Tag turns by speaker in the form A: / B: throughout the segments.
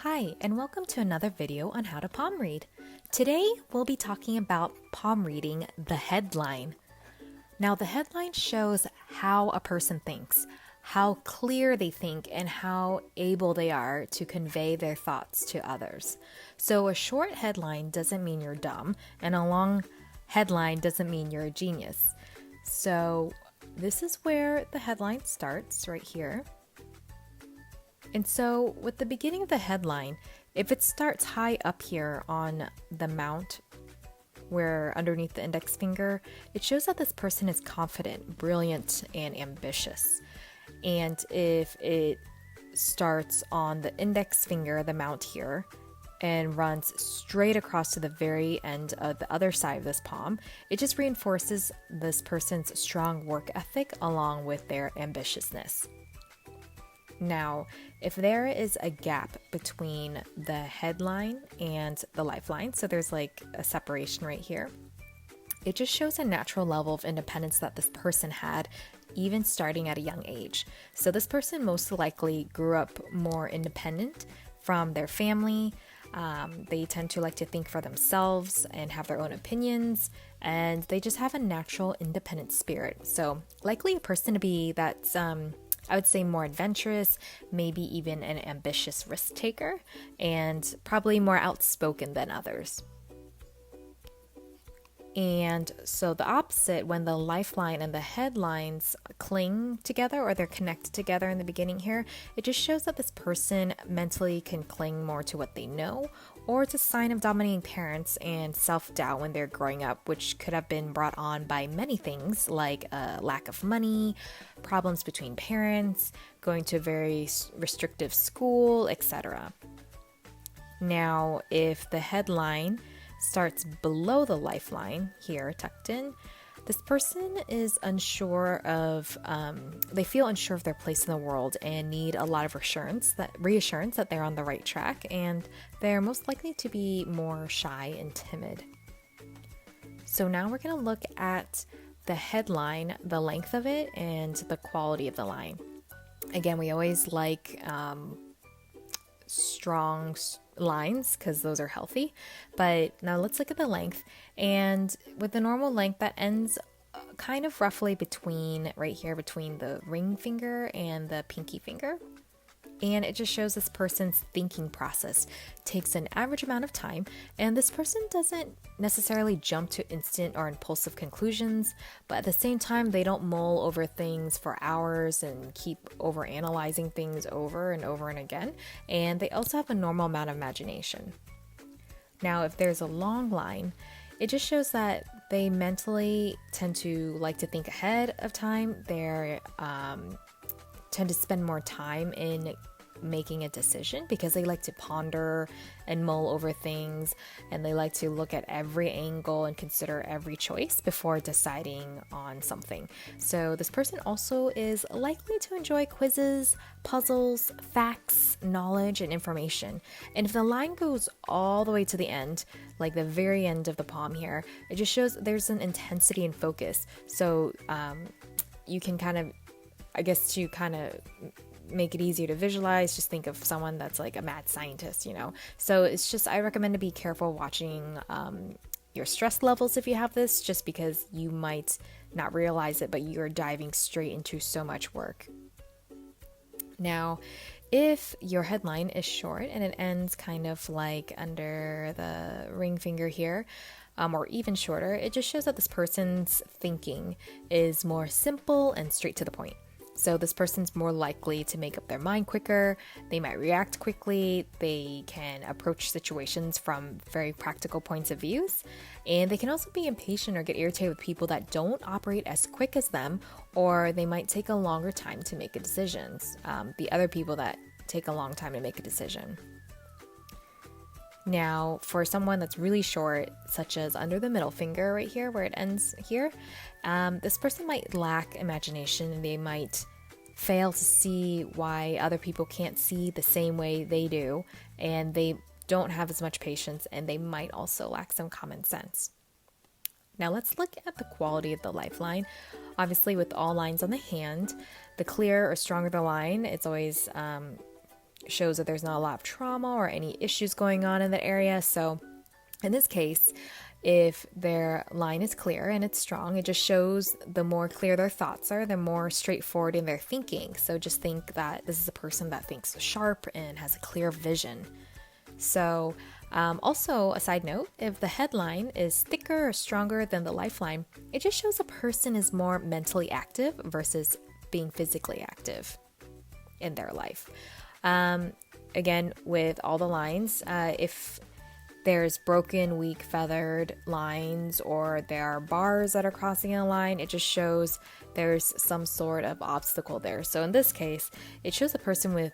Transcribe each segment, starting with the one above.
A: Hi, and welcome to another video on how to palm read. Today, we'll be talking about palm reading the headline. Now, the headline shows how a person thinks, how clear they think, and how able they are to convey their thoughts to others. So, a short headline doesn't mean you're dumb, and a long headline doesn't mean you're a genius. So, this is where the headline starts right here. And so with the beginning of the headline, if it starts high up here on the mount, where underneath the index finger, it shows that this person is confident, brilliant, and ambitious. And if it starts on the index finger, the mount here, and runs straight across to the very end of the other side of this palm, it just reinforces this person's strong work ethic along with their ambitiousness. Now, if there is a gap between the headline and the lifeline, so there's like a separation right here, it just shows a natural level of independence that this person had, even starting at a young age. So this person most likely grew up more independent from their family. They tend to like to think for themselves and have their own opinions, and they just have a natural independent spirit. So likely a person to be that's I would say more adventurous, maybe even an ambitious risk taker, and probably more outspoken than others. And so the opposite, when the lifeline and the headlines cling together or they're connected together in the beginning here, it just shows that this person mentally can cling more to what they know, or it's a sign of dominating parents and self-doubt when they're growing up, which could have been brought on by many things like a lack of money, problems between parents, going to a very restrictive school, etc. Now, if the headline starts below the lifeline here, tucked in, this person is unsure of, they feel unsure of their place in the world and need a lot of reassurance that they're on the right track, and they're most likely to be more shy and timid. So now we're going to look at the headline, the length of it, and the quality of the line. Again, we always like strong lines because those are healthy, but now let's look at the length. And with the normal length, that ends kind of roughly between right here between the ring finger and the pinky finger, and it just shows this person's thinking process takes an average amount of time, and this person doesn't necessarily jump to instant or impulsive conclusions, but at the same time they don't mull over things for hours and keep over analyzing things over and over and again, and they also have a normal amount of imagination. Now, if there's a long line, it just shows that they mentally tend to like to think ahead of time. They tend to spend more time in making a decision because they like to ponder and mull over things, and they like to look at every angle and consider every choice before deciding on something. So this person also is likely to enjoy quizzes, puzzles, facts, knowledge, and information. And if the line goes all the way to the end, like the very end of the palm here, it just shows there's an intensity and focus. So you can kind of, I guess, to kind of make it easier to visualize, just think of someone that's like a mad scientist, So it's just, I recommend to be careful watching your stress levels if you have this, just because you might not realize it, but you're diving straight into so much work. Now, if your headline is short and it ends kind of like under the ring finger here, or even shorter, it just shows that this person's thinking is more simple and straight to the point. So this person's more likely to make up their mind quicker, they might react quickly, they can approach situations from very practical points of views, and they can also be impatient or get irritated with people that don't operate as quick as them, or they might take a longer time to make a decision, the other people that take a long time to make a decision. Now, for someone that's really short, such as under the middle finger right here where it ends here, this person might lack imagination, and they might fail to see why other people can't see the same way they do, and they don't have as much patience, and they might also lack some common sense. Now let's look at the quality of the lifeline. Obviously, with all lines on the hand, the clearer or stronger the line, it's always shows that there's not a lot of trauma or any issues going on in that area. So in this case, if their line is clear and it's strong, it just shows the more clear their thoughts are, the more straightforward in their thinking. So just think that this is a person that thinks sharp and has a clear vision. So also, a side note, if the headline is thicker or stronger than the lifeline, it just shows a person is more mentally active versus being physically active in their life. Again, with all the lines, if there's broken, weak, feathered lines, or there are bars that are crossing a line, it just shows there's some sort of obstacle there. So in this case, it shows a person with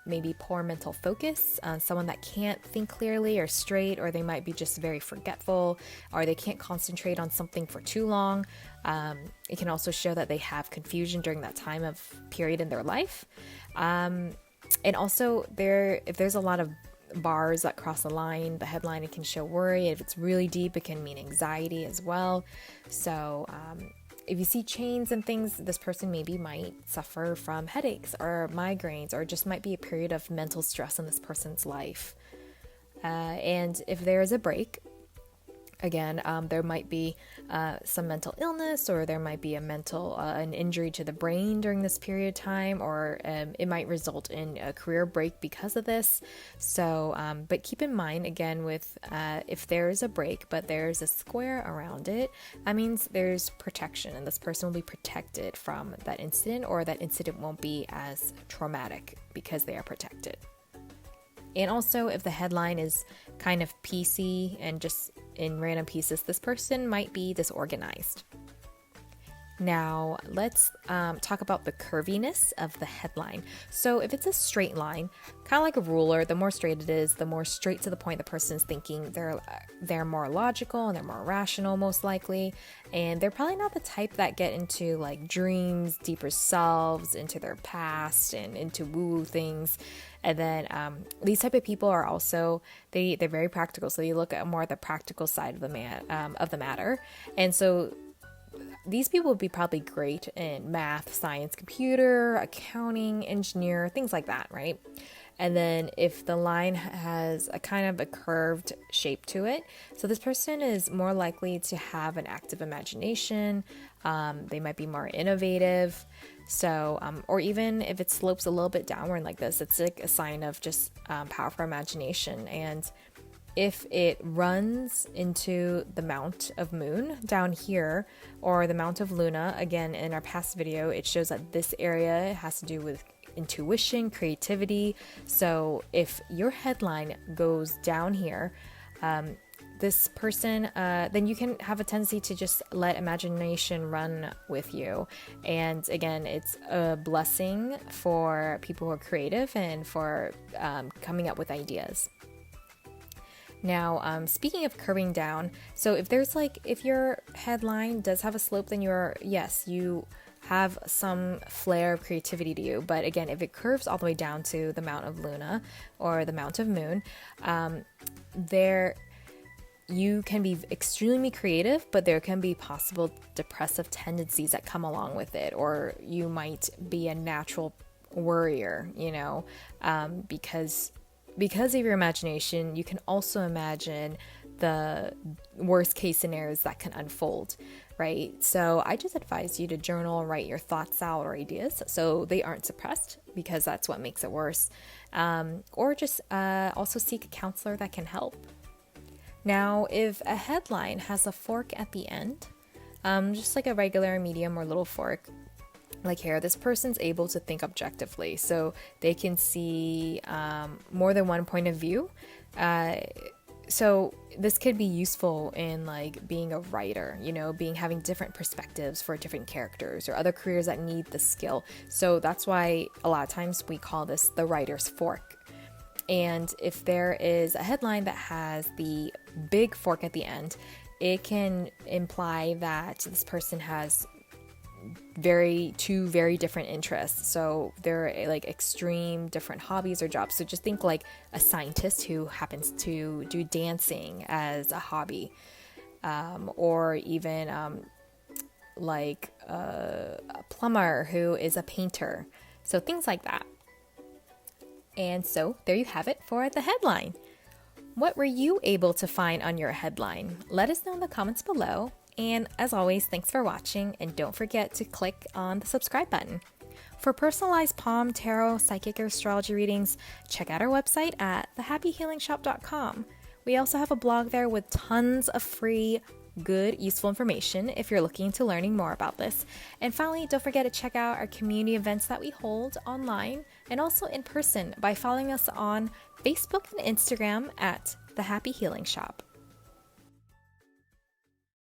A: maybe poor mental focus, someone that can't think clearly or straight, or they might be just very forgetful, or they can't concentrate on something for too long. It can also show that they have confusion during that time of period in their life. And also, if there's a lot of bars that cross the line, the headline, it can show worry. If it's really deep, it can mean anxiety as well. So if you see chains and things, this person maybe might suffer from headaches or migraines, or just might be a period of mental stress in this person's life. And if there is a break, again, there might be some mental illness, or there might be an injury to the brain during this period of time, or it might result in a career break because of this. So, but keep in mind, again, with if there is a break, but there's a square around it, that means there's protection, and this person will be protected from that incident, or that incident won't be as traumatic because they are protected. And also, if the headline is kind of piecey and just in random pieces, this person might be disorganized. Now, let's talk about the curviness of the headline. So if it's a straight line, kind of like a ruler, the more straight it is, the more straight to the point the person's thinking. They're more logical and they're more rational, most likely. And they're probably not the type that get into like dreams, deeper selves, into their past and into woo-woo things. And then these type of people are also, they're very practical. So you look at more at the practical side of the matter. And so these people would be probably great in math, science, computer, accounting, engineer, things like that, right? And then if the line has a kind of a curved shape to it, so this person is more likely to have an active imagination. They might be more innovative. So, or even if it slopes a little bit downward like this, it's like a sign of just powerful imagination. And if it runs into the Mount of Moon down here, or the Mount of Luna, again, in our past video, it shows that this area has to do with intuition, creativity. So if your headline goes down here, this person, then you can have a tendency to just let imagination run with you. And again, it's a blessing for people who are creative and for coming up with ideas. Now, speaking of curving down, so if your headline does have a slope, then you have some flair of creativity to you. But again, if it curves all the way down to the Mount of Luna or the Mount of Moon, you can be extremely creative, but there can be possible depressive tendencies that come along with it, or you might be a natural worrier, because of your imagination, you can also imagine the worst case scenarios that can unfold, right? So I just advise you to journal, write your thoughts out or ideas so they aren't suppressed, because that's what makes it worse. Or just also seek a counselor that can help. Now, if a headline has a fork at the end, just like a regular, medium, or little fork, like here, this person's able to think objectively, so they can see more than one point of view. So this could be useful in like being a writer, having different perspectives for different characters or other careers that need the skill. So that's why a lot of times we call this the writer's fork. And if there is a headline that has the big fork at the end, it can imply that this person has two very different interests. So they're like extreme different hobbies or jobs. So just think like a scientist who happens to do dancing as a hobby, or even like a plumber who is a painter. So things like that. And so there you have it for the headline. What were you able to find on your headline? Let us know in the comments below. And as always, thanks for watching, and don't forget to click on the subscribe button. For personalized palm, tarot, psychic, or astrology readings, check out our website at thehappyhealingshop.com. We also have a blog there with tons of free, good, useful information if you're looking into learning more about this. And finally, don't forget to check out our community events that we hold online and also in person by following us on Facebook and Instagram at The Happy Healing Shop.